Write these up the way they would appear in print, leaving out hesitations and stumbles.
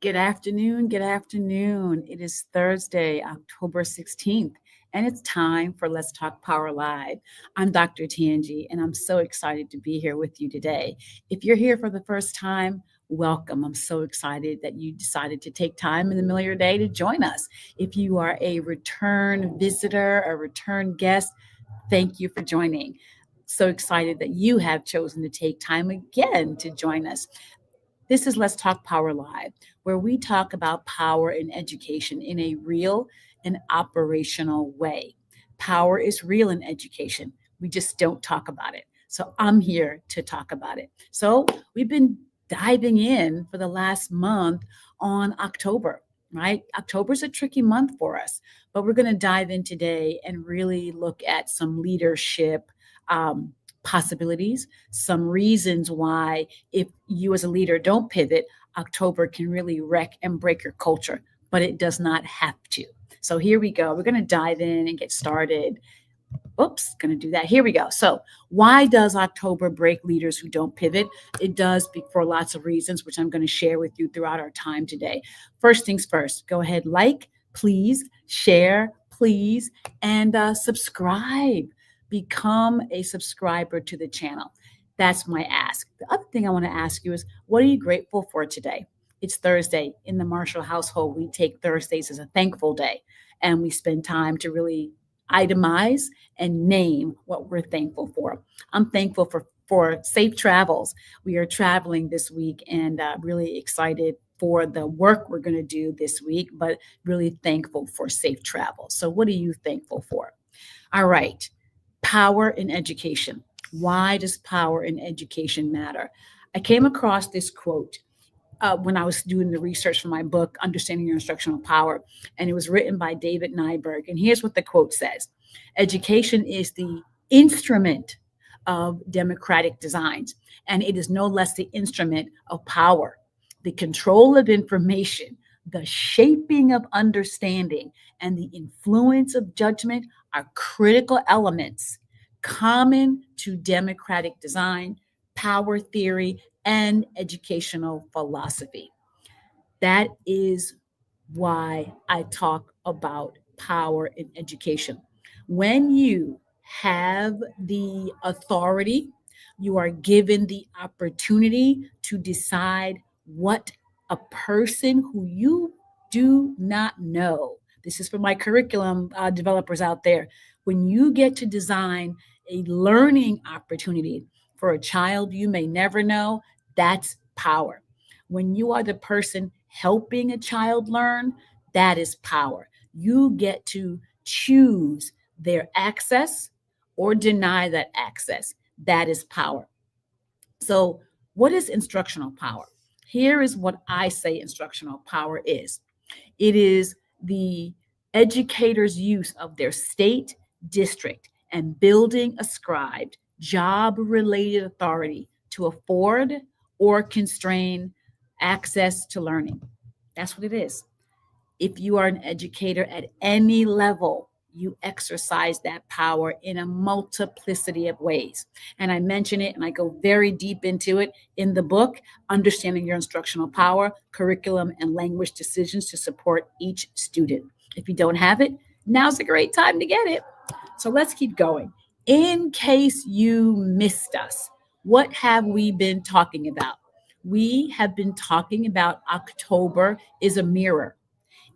Good afternoon. Good afternoon. It is Thursday, October 16th, and it's time for Let's Talk Power Live. I'm Dr. Tanji, and I'm so excited to be here with you today. If you're here for the first time, welcome. I'm so excited that you decided to take time in the middle of your day to join us. If you are a return visitor, a return guest, thank you for joining. So excited that you have chosen to take time again to join us. This is Let's Talk Power Live, where we talk about power in education in a real and operational way. Power is real in education. We just don't talk about it. So I'm here to talk about it. So we've been diving in for the last month on October, right? October's a tricky month for us, but we're going to dive in today and really look at some leadership possibilities, some reasons why, if you as a leader don't pivot, October can really wreck and break your culture, but it does not have to. So here we go. We're going to dive in and get started. Oops, going to do that. Here we go. So, why does October break leaders who don't pivot? It does for lots of reasons, which I'm going to share with you throughout our time today. First things first, go ahead, like, please, share, please, and subscribe. Become a subscriber to the channel. That's my ask. The other thing I want to ask you is, what are you grateful for today? It's Thursday. In the Marshall household, we take Thursdays as a thankful day, and we spend time to really itemize and name what we're thankful for. I'm thankful for safe travels. We are traveling this week and really excited for the work we're going to do this week, but really thankful for safe travel. So what are you thankful for? All right. Power in education. Why does power in education matter? I came across this quote when I was doing the research for my book, Understanding Your Instructional Power, and it was written by David Nyberg. And here's what the quote says: education is the instrument of democratic designs, and it is no less the instrument of power. The control of information, the shaping of understanding, and the influence of judgment are critical elements common to democratic design, power theory, and educational philosophy. That is why I talk about power in education. When you have the authority, you are given the opportunity to decide what a person who you do not know. This is for my curriculum developers out there. When you get to design a learning opportunity for a child you may never know, that's power. When you are the person helping a child learn, that is power. You get to choose their access or deny that access. That is power. So, what is instructional power? Here is what I say instructional power is: it is the educator's use of their state, district, and building ascribed job related authority to afford or constrain access to learning. That's what it is. If you are an educator at any level, you exercise that power in a multiplicity of ways. And I mention it and I go very deep into it in the book, Understanding Your Instructional Power, Curriculum and Language Decisions to Support Each Student. If you don't have it, now's a great time to get it. So let's keep going. In case you missed us, what have we been talking about? We have been talking about October is a mirror.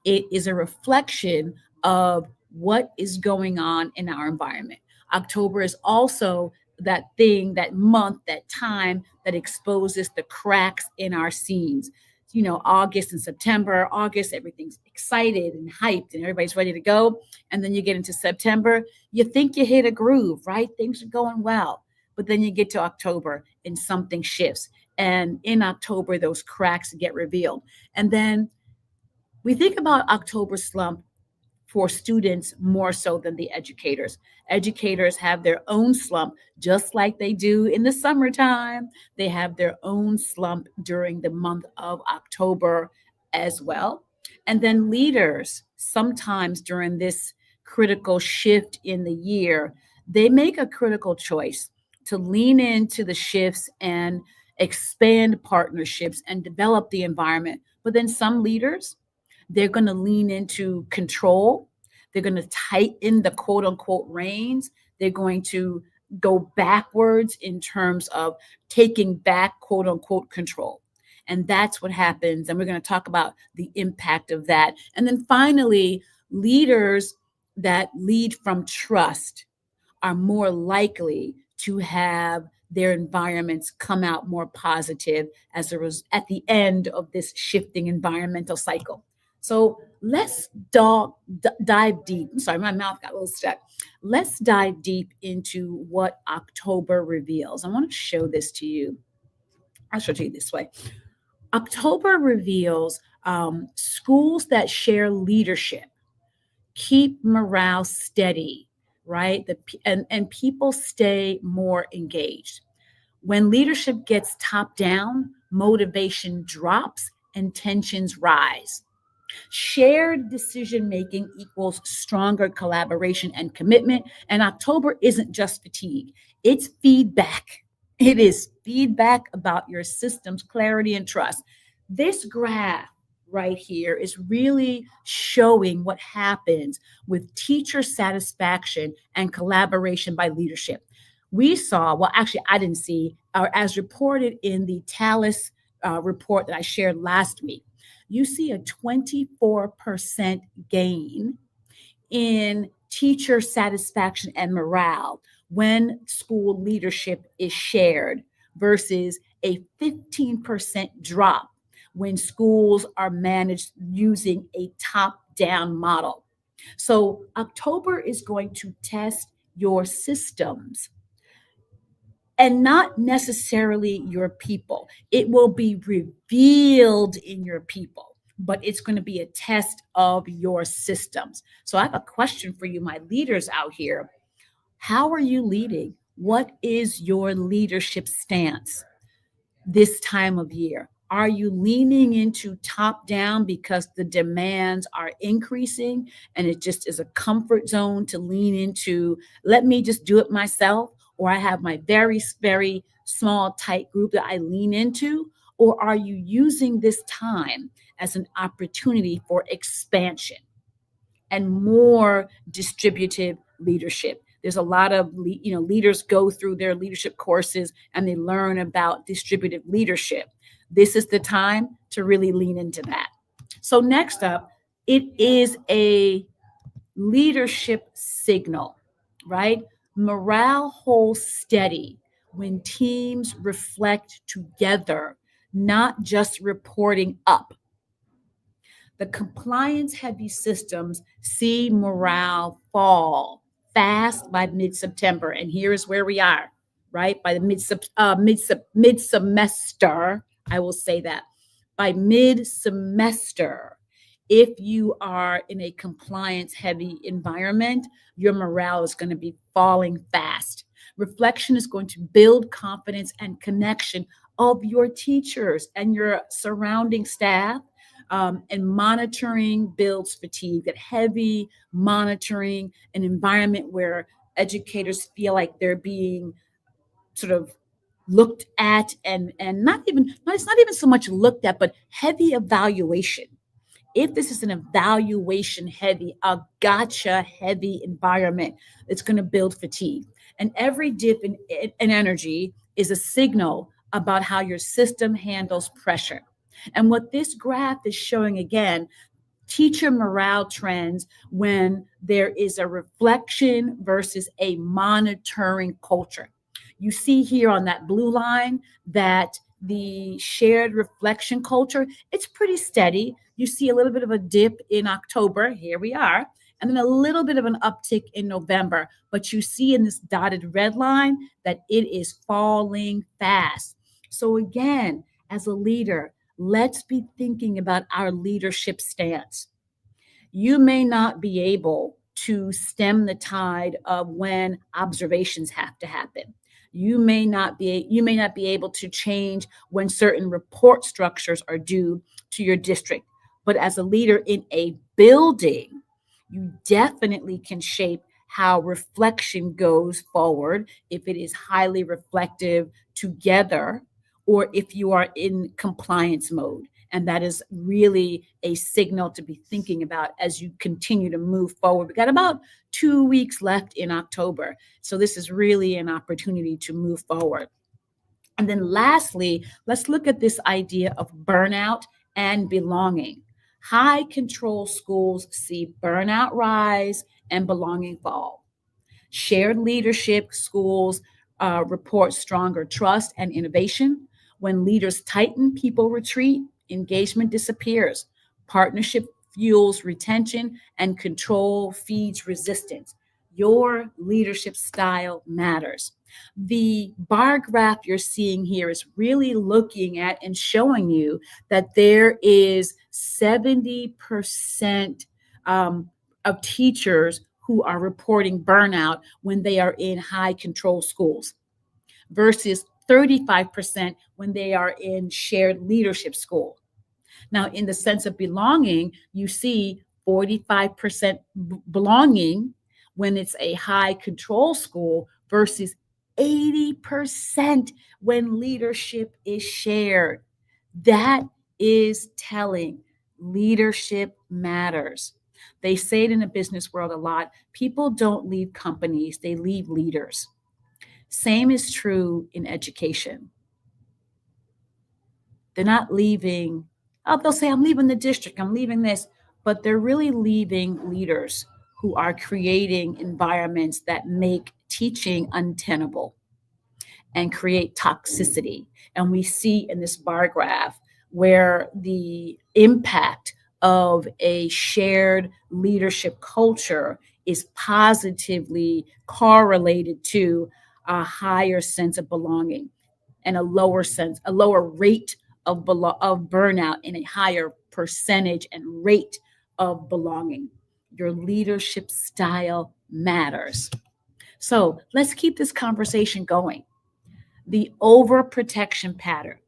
It is a reflection of what is going on in our environment. October is also that thing, that month, that time that exposes the cracks in our scenes. You know, August and September, August, everything's excited and hyped and everybody's ready to go. And then you get into September, you think you hit a groove, right? Things are going well. But then you get to October and something shifts. And in October, those cracks get revealed. And then we think about October slump for students more so than the educators. Educators have their own slump, just like they do in the summertime. They have their own slump during the month of October as well. And then leaders, sometimes during this critical shift in the year, they make a critical choice to lean into the shifts and expand partnerships, and develop the environment. But then some leaders, they're going to lean into control. They're going to tighten the quote unquote reins. They're going to go backwards in terms of taking back quote unquote control. And that's what happens. And we're going to talk about the impact of that. And then finally, leaders that lead from trust are more likely to have their environments come out more positive as a at the end of this shifting environmental cycle. So let's dive deep. I'm sorry, my mouth got a little stuck. Let's dive deep into what October reveals. I want to show this to you. I'll show it to you this way. October reveals schools that share leadership, keep morale steady, right? And people stay more engaged. When leadership gets top down, motivation drops and tensions rise. Shared decision making equals stronger collaboration and commitment. And October isn't just fatigue, it's feedback. It is feedback about your system's clarity and trust. This graph right here is really showing what happens with teacher satisfaction and collaboration by leadership. We saw, well, actually, I didn't see, or as reported in the TALIS report that I shared last week, you see a 24% gain in teacher satisfaction and morale when school leadership is shared versus a 15% drop when schools are managed using a top-down model. So October is going to test your systems and not necessarily your people. It will be revealed in your people, but it's going to be a test of your systems. So I have a question for you, my leaders out here. How are you leading? What is your leadership stance this time of year? Are you leaning into top down because the demands are increasing and it just is a comfort zone to lean into, let me just do it myself? Or I have my very, very small, tight group that I lean into? Or are you using this time as an opportunity for expansion and more distributive leadership? There's a lot of leaders go through their leadership courses and they learn about distributive leadership. This is the time to really lean into that. So next up, it is a leadership signal, right? Morale holds steady when teams reflect together, not just reporting up. The compliance heavy systems see morale fall fast by mid-September. And here is where we are, right? By the mid-semester, I will say that. By mid-semester, if you are in a compliance heavy environment, your morale is going to be falling fast. Reflection is going to build confidence and connection of your teachers and your surrounding staff. And monitoring builds fatigue. That heavy monitoring, an environment where educators feel like they're being sort of looked at and not even, it's not even so much looked at, but heavy evaluation. If this is an evaluation heavy, a gotcha heavy environment, it's going to build fatigue. And every dip in energy is a signal about how your system handles pressure. And what this graph is showing again, teacher morale trends when there is a reflection versus a monitoring culture. You see here on that blue line that the shared reflection culture, it's pretty steady. You see a little bit of a dip in October, here we are, and then a little bit of an uptick in November. But you see in this dotted red line that it is falling fast. So again, as a leader, let's be thinking about our leadership stance. You may not be able to stem the tide of when observations have to happen. You may not be able to change when certain report structures are due to your district. But as a leader in a building, you definitely can shape how reflection goes forward if it is highly reflective together, or if you are in compliance mode. And that is really a signal to be thinking about as you continue to move forward. We got about 2 weeks left in October. So this is really an opportunity to move forward. And then lastly, let's look at this idea of burnout and belonging. High control schools see burnout rise and belonging fall. Shared leadership schools report stronger trust and innovation. When leaders tighten, people retreat, engagement disappears. Partnership fuels retention, and control feeds resistance. Your leadership style matters. The bar graph you're seeing here is really looking at and showing you that there is 70% of teachers who are reporting burnout when they are in high control schools versus 35% when they are in shared leadership school. Now, in the sense of belonging, you see 45% belonging when it's a high control school versus 80% when leadership is shared. That is telling. Leadership matters. They say it in the business world a lot. People don't leave companies, they leave leaders. Same is true in education. They're not leaving, oh, they'll say, I'm leaving the district, I'm leaving this, but they're really leaving leaders who are creating environments that make teaching untenable and create toxicity. And we see in this bar graph where the impact of a shared leadership culture is positively correlated to a higher sense of belonging and a lower rate of burnout and a higher percentage and rate of belonging. Your leadership style matters. So let's keep this conversation going. The overprotection pattern.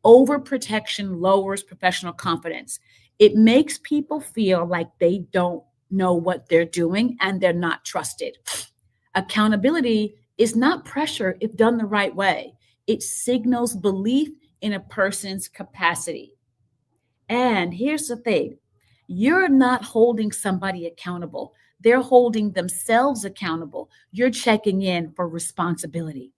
Overprotection lowers professional confidence. It makes people feel like they don't know what they're doing and they're not trusted. Accountability is not pressure if done the right way. It signals belief in a person's capacity. And here's the thing, you're not holding somebody accountable, they're holding themselves accountable. You're checking in for responsibility.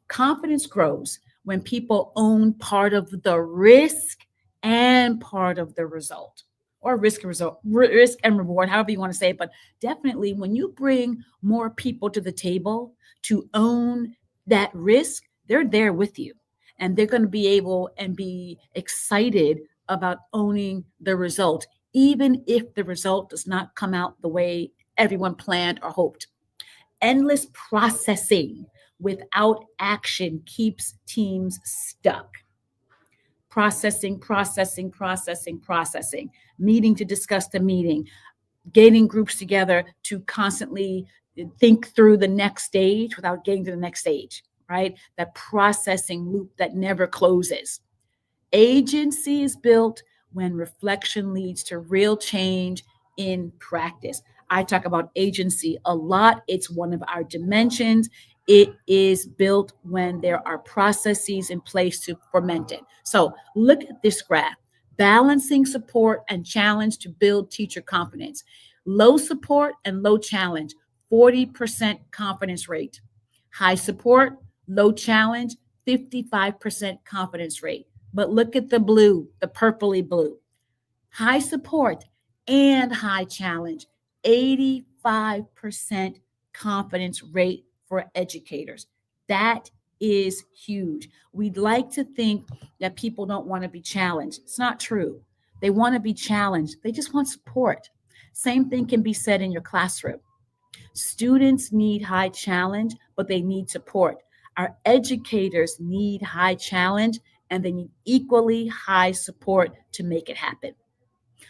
Confidence grows when people own part of the risk and part of the result, or risk and reward, however you want to say it. But definitely, when you bring more people to the table to own that risk, they're there with you and they're going to be able and be excited about owning the result, even if the result does not come out the way everyone planned or hoped. Endless processing without action keeps teams stuck. Processing, processing, processing, processing, meeting to discuss the meeting, getting groups together to constantly think through the next stage without getting to the next stage, right? That processing loop that never closes. Agency is built when reflection leads to real change in practice. I talk about agency a lot. It's one of our dimensions. It is built when there are processes in place to ferment it. So look at this graph, balancing support and challenge to build teacher confidence. Low support and low challenge, 40% confidence rate. High support, low challenge, 55% confidence rate. But look at the blue, the purpley blue. High support and high challenge, 85% confidence rate for educators. That is huge. We'd like to think that people don't want to be challenged. It's not true. They want to be challenged. They just want support. Same thing can be said in your classroom. Students need high challenge, but they need support. Our educators need high challenge and they need equally high support to make it happen.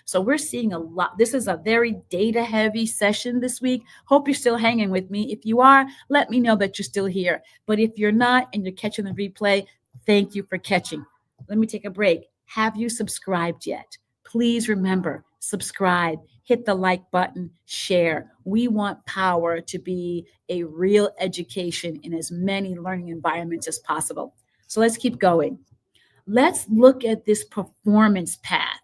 So we're seeing a lot. This is a very data heavy session this week. Hope you're still hanging with me. If you are, let me know that you're still here. But if you're not and you're catching the replay, thank you for catching. Let me take a break. Have you subscribed yet? Please remember, subscribe, hit the like button, share. We want power to be a real education in as many learning environments as possible. So let's keep going. Let's look at this performance path.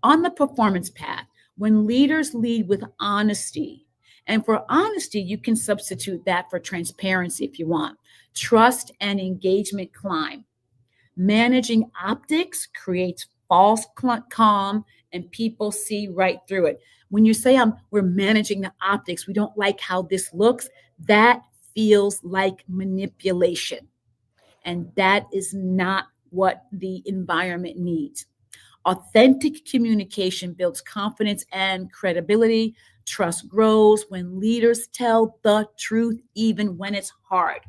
On the performance path, when leaders lead with honesty, and for honesty, you can substitute that for transparency if you want. Trust and engagement climb. Managing optics creates false calm, and people see right through it. When you say we're managing the optics, we don't like how this looks, that feels like manipulation. And that is not what the environment needs. Authentic communication builds confidence and credibility. Trust grows when leaders tell the truth, even when it's hard.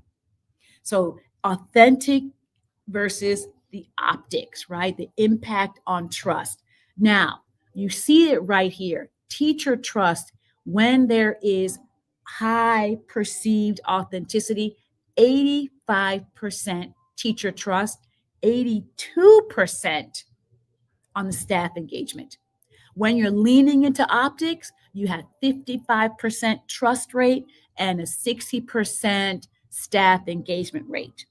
So, authentic versus the optics, right? The impact on trust. Now, you see it right here. Teacher trust when there is high perceived authenticity, 85% teacher trust, 82% on the staff engagement. When you're leaning into optics, you have 55% trust rate and a 60% staff engagement rate.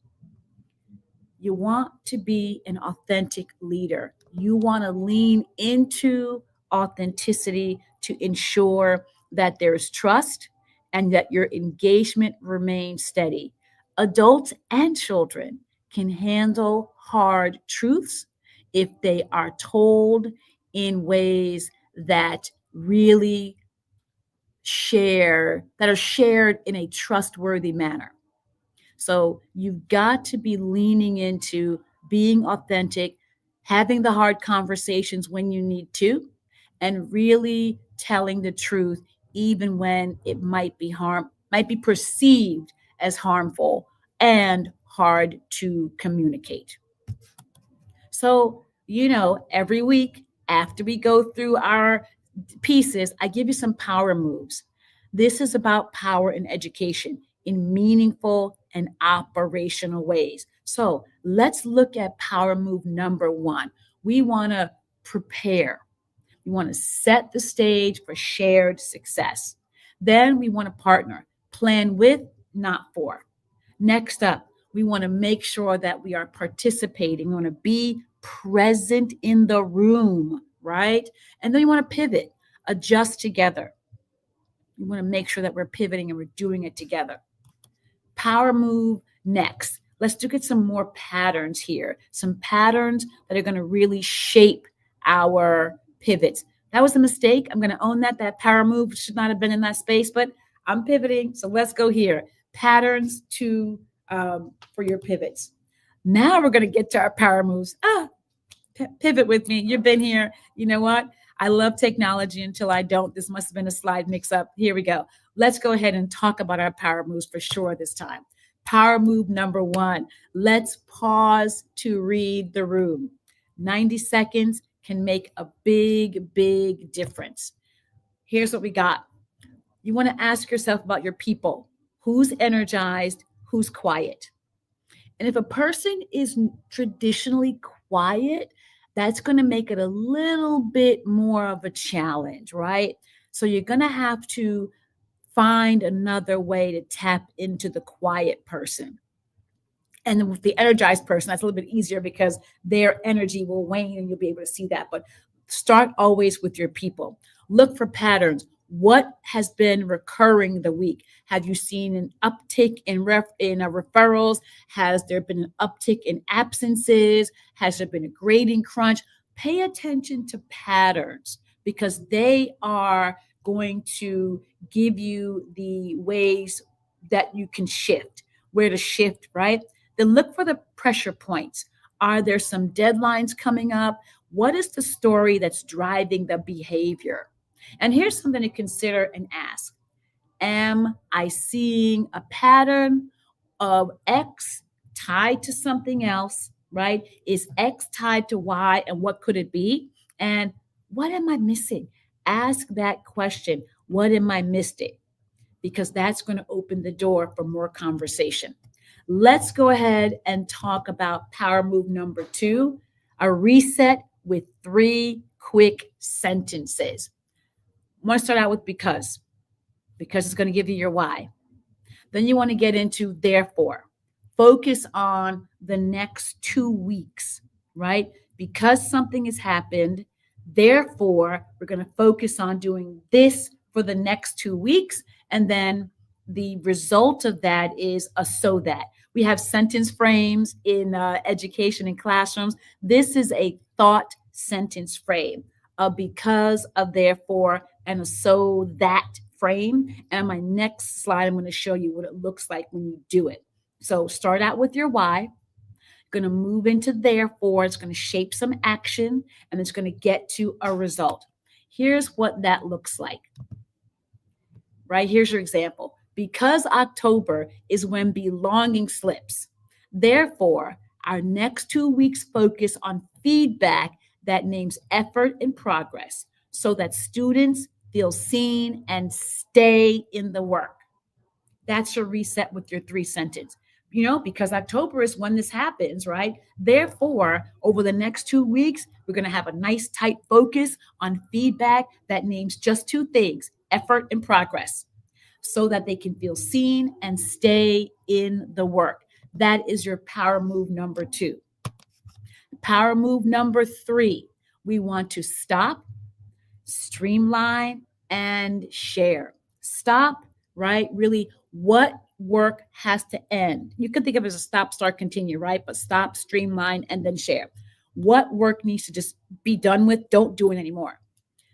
You want to be an authentic leader. You want to lean into authenticity to ensure that there's trust and that your engagement remains steady. Adults and children can handle hard truths if they are told in ways that really that are shared in a trustworthy manner. So you've got to be leaning into being authentic, having the hard conversations when you need to, and really telling the truth, even when it might be perceived as harmful and hard to communicate. So, every week after we go through our pieces, I give you some power moves. This is about power in education in meaningful and operational ways. So let's look at power move number one. We want to prepare. We want to set the stage for shared success. Then we want to partner, plan with, not for. Next up, we want to make sure that we are participating. We want to be present in the room, right? And then we want to pivot, adjust together. We want to make sure that we're pivoting and we're doing it together. Power move next. Let's look at some more patterns here, some patterns that are going to really shape our pivots. That was a mistake. I'm going to own that. That power move should not have been in that space, but I'm pivoting. So let's go here. Patterns for your pivots. Now we're going to get to our power moves. Pivot with me. You've been here. You know what? I love technology until I don't. This must have been a slide mix up. Here we go. Let's go ahead and talk about our power moves for sure this time. Power move number one. Let's pause to read the room. 90 seconds can make a big, big difference. Here's what we got. You want to ask yourself about your people. Who's energized? Who's quiet? And if a person is traditionally quiet, that's going to make it a little bit more of a challenge, right? So you're going to have to find another way to tap into the quiet person. And with the energized person, that's a little bit easier because their energy will wane and you'll be able to see that. But start always with your people. Look for patterns. What has been recurring the week? Have you seen an uptick in referrals? Has there been an uptick in absences? Has there been a grading crunch? Pay attention to patterns because they are going to give you the ways that you can shift, where to shift, right? Then look for the pressure points. Are there some deadlines coming up? What is the story that's driving the behavior? And here's something to consider and ask. Am I seeing a pattern of X tied to something else, right? Is X tied to Y and what could it be? And what am I missing? Ask that question. What am I missing? Because that's going to open the door for more conversation. Let's go ahead and talk about power move number two, a reset with 3 quick sentences. I want to start out with because it's going to give you your why. Then you want to get into therefore. focus on the next 2 weeks, right? Because something has happened, therefore, we're going to focus on doing this for the next 2 weeks. And then the result of that is a so that. We have sentence frames in education and classrooms. This is a thought sentence frame, a because, a therefore, and a so that frame. And on my next slide, I'm going to show you what it looks like when you do it. So start out with your why, going to move into therefore. It's going to shape some action, and it's going to get to a result. Here's what that looks like. Right? Here's your example. Because October is when belonging slips. Therefore, our next 2 weeks focus on feedback that names effort and progress so that students feel seen and stay in the work. That's your reset with your 3 sentence. Because October is when this happens, right? Therefore, over the next 2 weeks, we're going to have a nice tight focus on feedback that names just 2 things, effort and progress, so that they can feel seen and stay in the work. That is your power move number 2. Power move number 3, we want to stop, streamline, and share. Stop, right? Really, what work has to end? You can think of it as a stop, start, continue, right? But stop, streamline, and then share. What work needs to just be done with? Don't do it anymore.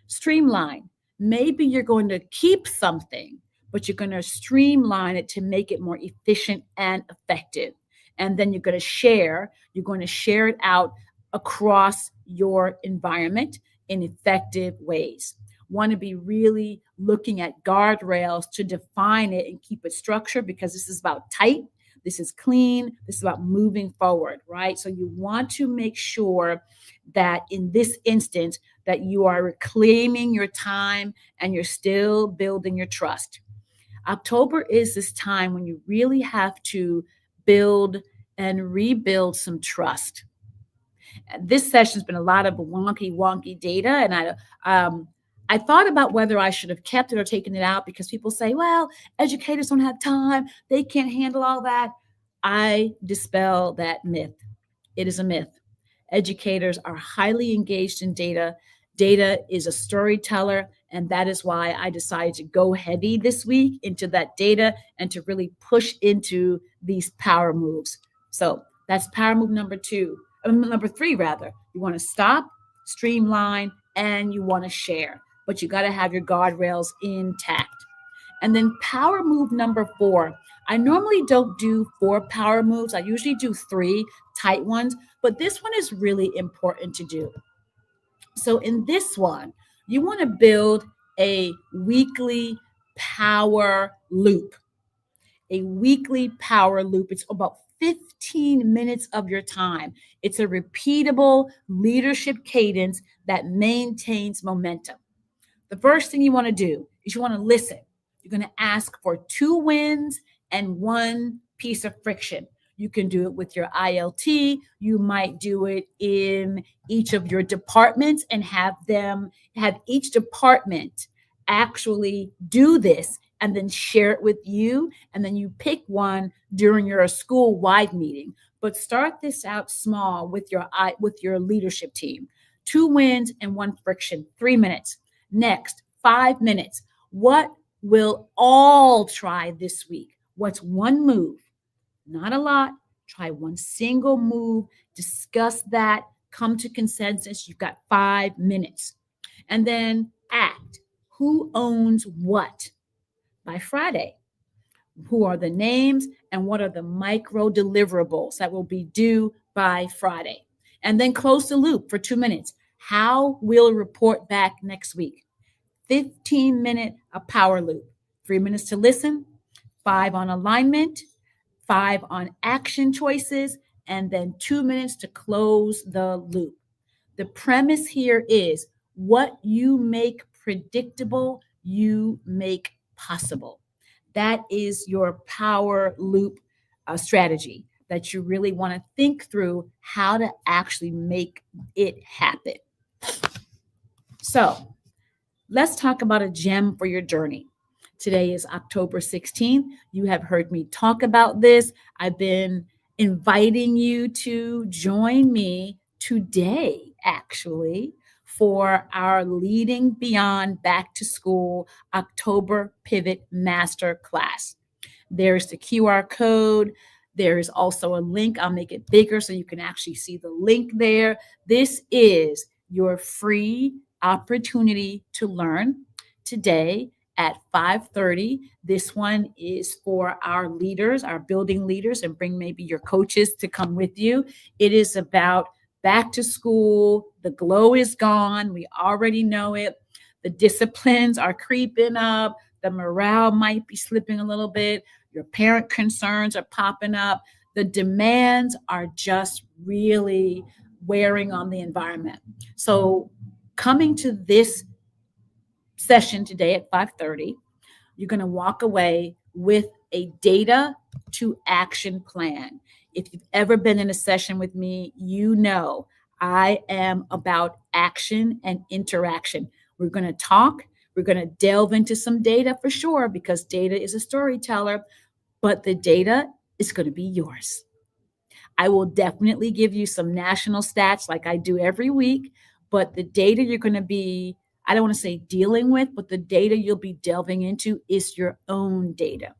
Streamline. Maybe you're going to keep something, but you're going to streamline it to make it more efficient and effective. And then you're going to share it out across your environment in effective ways. Want to be really looking at guardrails to define it and keep it structured, because this is about tight, this is clean, this is about moving forward, right? So you want to make sure that in this instance that you are reclaiming your time and you're still building your trust. October is this time when you really have to build and rebuild some trust. This session's been a lot of wonky data, and I thought about whether I should have kept it or taken it out, because people say, well, educators don't have time, they can't handle all that. I dispel that myth. It is a myth. Educators are highly engaged in data. Data is a storyteller, and that is why I decided to go heavy this week into that data and to really push into these power moves. So that's power move number 3 rather. You want to stop, streamline, and you want to share, but you got to have your guardrails intact. And then power move number 4. I normally don't do 4 power moves. I usually do 3 tight ones, but this one is really important to do. So in this one, you want to build a weekly power loop. A weekly power loop. It's about 15 minutes of your time. It's a repeatable leadership cadence that maintains momentum. The first thing you want to do is you want to listen. You're going to ask for 2 wins and 1 piece of friction. You can do it with your ILT. You might do it in each of your departments and have each department actually do this and then share it with you. And then you pick one during your school-wide meeting. But start this out small with your leadership team. 2 wins and 1 friction, 3 minutes. Next, 5 minutes. What will all try this week? What's 1 move? Not a lot. Try 1 single move. Discuss that. Come to consensus. You've got 5 minutes. And then act. Who owns what? By Friday. Who are the names and what are the micro deliverables that will be due by Friday? And then close the loop for 2 minutes. How will report back next week? 15-minute power loop. 3 minutes to listen, 5 on alignment, 5 on action choices, and then 2 minutes to close the loop. The premise here is what you make predictable, you make possible. That is your power loop strategy that you really want to think through how to actually make it happen. So let's talk about a gem for your journey. Today is October 16th. You have heard me talk about this. I've been inviting you to join me today, actually, for our Leading Beyond Back to School October Pivot Master Class. There's the QR code. There is also a link. I'll make it bigger so you can actually see the link there. This is your free opportunity to learn today at 5:30. This one is for our leaders, our building leaders, and bring maybe your coaches to come with you. It is about back to school. The glow is gone. We already know it. The disciplines are creeping up. The morale might be slipping a little bit. Your parent concerns are popping up. The demands are just really wearing on the environment. So coming to this session today at 5:30, you're going to walk away with a data to action plan. If you've ever been in a session with me, you know I am about action and interaction. We're going to talk. We're going to delve into some data for sure, because data is a storyteller, but the data is going to be yours. I will definitely give you some national stats like I do every week, but the data you're going to be, I don't want to say dealing with, but the data you'll be delving into is your own data.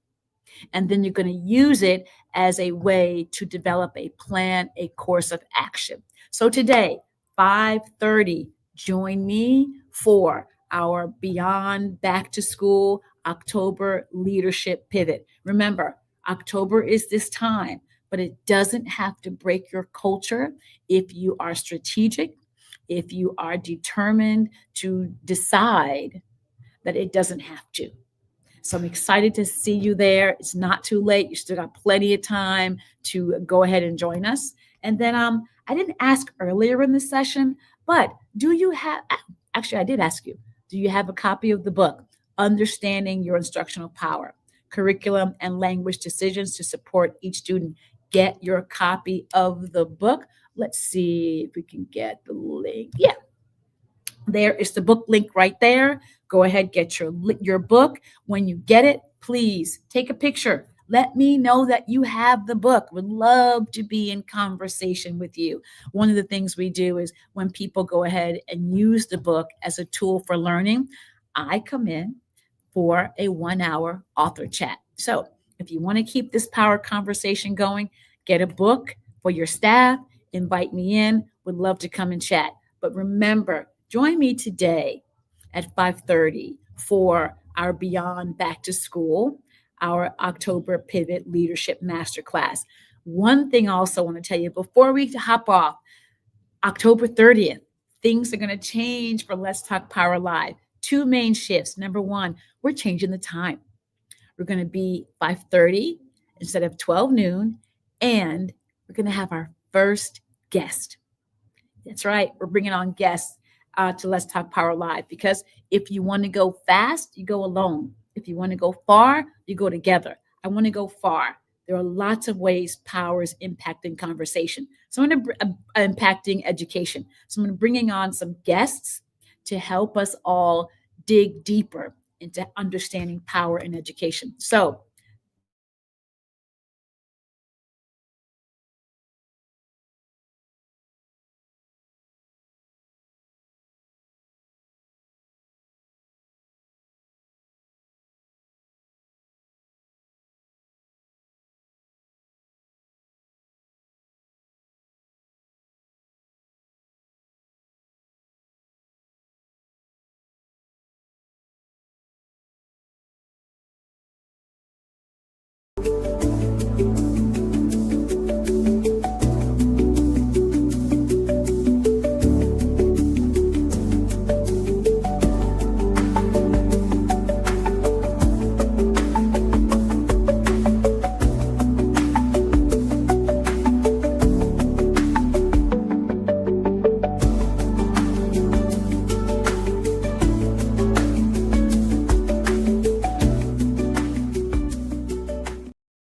And then you're going to use it as a way to develop a plan, a course of action. So today, 5:30, join me for our Beyond Back to School October Leadership Pivot. Remember, October is this time, but it doesn't have to break your culture if you are strategic, if you are determined to decide that it doesn't have to. So I'm excited to see you there. It's not too late. You still got plenty of time to go ahead and join us. And then I didn't ask earlier in the session, but do you have, actually, I did ask you, do you have a copy of the book, Understanding Your Instructional Power, Curriculum and Language Decisions to Support Each Student? Get your copy of the book. Let's see if we can get the link. Yeah, there is the book link right there. Go ahead, get your book. When you get it, please take a picture. Let me know that you have the book. Would love to be in conversation with you. One of the things we do is when people go ahead and use the book as a tool for learning, I come in for a 1-hour author chat. So if you want to keep this power conversation going, get a book for your staff, invite me in. Would love to come and chat. But remember, join me today at 5:30 for our Beyond Back to School, our October Pivot Leadership Masterclass. One thing I also want to tell you before we hop off, October 30th, things are going to change for Let's Talk Power Live. 2 main shifts. Number 1, we're changing the time. We're going to be 5:30 instead of 12 noon, and we're going to have our first guest. That's right. We're bringing on guests to Let's Talk Power Live, because if you want to go fast, you go alone. If you want to go far, you go together. I want to go far. There are lots of ways power is impacting conversation. So I'm going to impacting education. So I'm going to bringing on some guests to help us all dig deeper into understanding power in education. So